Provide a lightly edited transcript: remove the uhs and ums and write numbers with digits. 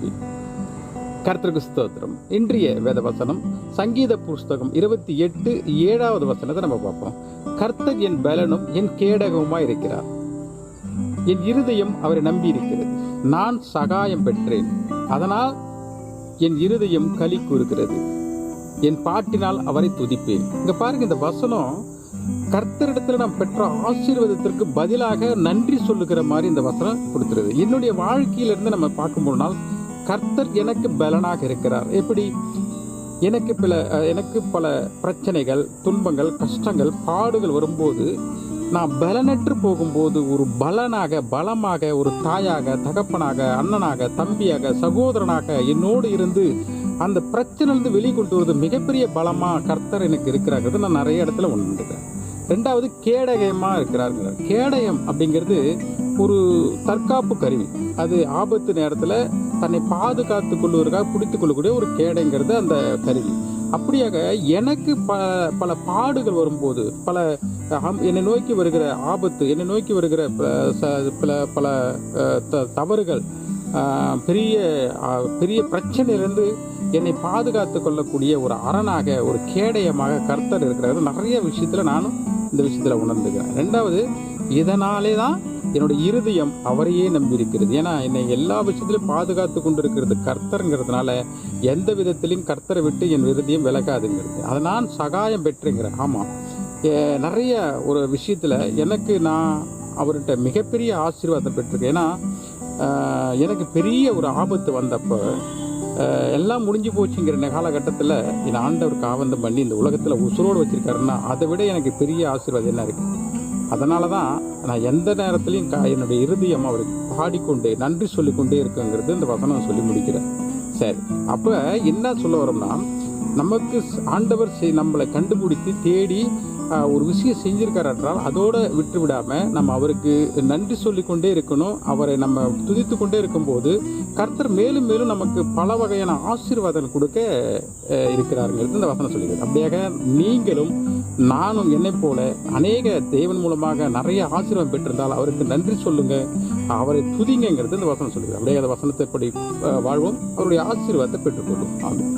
துதிப்பேன். கர்த்தருக்கு ஸ்தோத்திரம். இன்றைய வேத வசனம் சங்கீத புஸ்தகம் 28:7 வசனத்தை நம்ம பார்ப்போம். கர்த்தர் என் பலனும் என் கேடகமுமாய் இருக்கிறார். என் இருதயம் அவரை நம்பி இருக்கிறது. நான் சகாயம் பெற்றேன், அதனால் என் இருதயம் களி கூறுகிறது. என் பாட்டினால் அவரை துதிப்பேன். இங்க பாருங்க, இந்த வசனம் கர்த்தரிடத்துல நாம் பெற்ற ஆசீர்வாதத்திற்கு பதிலாக நன்றி சொல்லுகிற மாதிரி இந்த வசனம் கொடுக்கிறது. என்னுடைய வாழ்க்கையிலிருந்து நம்ம பார்க்கும் போனால் கர்த்தர் எனக்கு பலனாக இருக்கிறார். எப்படி? எனக்கு பல பிரச்சனைகள், துன்பங்கள், கஷ்டங்கள், பாடுகள் வரும்போது நான் பலனற்று போகும்போது ஒரு பலமாக, ஒரு தாயாக, தகப்பனாக, அண்ணனாக, தம்பியாக, சகோதரனாக என்னோடு இருந்து அந்த பிரச்சனையிலிருந்து வெளிக்கொண்டு வருவது மிகப்பெரிய பலமாக கர்த்தர் எனக்கு இருக்கிறாங்கிறது நான் நிறைய இடத்துல உணர்ந்துக்கிறேன். ரெண்டாவது, கேடயமாக இருக்கிறார்கள். கேடயம் அப்படிங்கிறது ஒரு தற்காப்பு கருவி. அது ஆபத்து நேரத்தில் தன்னை பாதுகாத்து கொள்வதற்காக பிடித்து கொள்ளக்கூடிய ஒரு கேடயங்கிறது அந்த கருவி. அப்படியாக எனக்கு பல பாடுகள் வரும்போது, என்னை நோக்கி வருகிற ஆபத்து, என்னை நோக்கி வருகிற பல தவறுகள், பெரிய பிரச்சனையிலிருந்து என்னை பாதுகாத்து கொள்ளக்கூடிய ஒரு அரணாக, ஒரு கேடயமாக கர்த்தர் இருக்கிறாரு. நிறைய விஷயத்தில் நானும் இந்த விஷயத்தில் உணர்ந்துக்கிறேன். ரெண்டாவது, இதனாலே தான் என்னோட இருதயம் அவரையே நம்பி இருக்கிறது. ஏன்னா என்னை எல்லா விஷயத்திலும் பாதுகாத்து கொண்டு இருக்கிறது கர்த்தருங்கிறதுனால எந்த விதத்திலையும் கர்த்தரை விட்டு என் இருதயம் விலகாதுங்கிறது. அதை நான் சகாயம் பெற்றுங்கிறேன். ஆமாம், நிறைய ஒரு விஷயத்தில் நான் அவர்கிட்ட மிகப்பெரிய ஆசீர்வாதம் பெற்றிருக்கேன். ஏன்னா எனக்கு பெரிய ஒரு ஆபத்து வந்தப்போ எல்லாம் முடிஞ்சு போச்சுங்கிற காலகட்டத்தில் என் ஆண்டவர் காவந்தம் பண்ணி இந்த உலகத்தில் உசுரோடு வச்சிருக்காருன்னா அதை விட எனக்கு பெரிய ஆசீர்வாதம் என்ன இருக்குது? அதனால தான் நான் எந்த நேரத்துலையும் என்னுடைய இருதயம் அவருக்கு பாடிக்கொண்டே நன்றி சொல்லிக்கொண்டே இருக்குங்கிறது இந்த வசனம் சொல்லி முடிக்கிறேன். சரி, அப்போ என்ன சொல்ல வரோம்னா, நமக்கு ஆண்டவர் நம்மளை கண்டுபிடித்து தேடி ஒரு விஷயம் செஞ்சிருக்கார் என்றால் அதோடு விட்டு விடாமல் நம்ம அவருக்கு நன்றி சொல்லிக்கொண்டே இருக்கணும். அவரை நம்ம துதித்து கொண்டே இருக்கும்போது கர்த்தர் மேலும் மேலும் நமக்கு பல வகையான ஆசீர்வாதம் கொடுக்க இருக்கிறார்கள் இந்த வசனம் சொல்லுகிறது. அப்படியாக நீங்களும் நானும் என்னை போல அநேக தேவன் மூலமாக நிறைய ஆசீர்வாதம் பெற்றிருந்தால் அவருக்கு நன்றி சொல்லுங்க, அவரை துதிங்கிறது இந்த வசனம் சொல்லுகிறது. அப்படியே அந்த வசனத்தை படி வாழ்வோம், அவருடைய ஆசீர்வாதத்தை பெற்றுக்கொள்ளும். ஆமென்.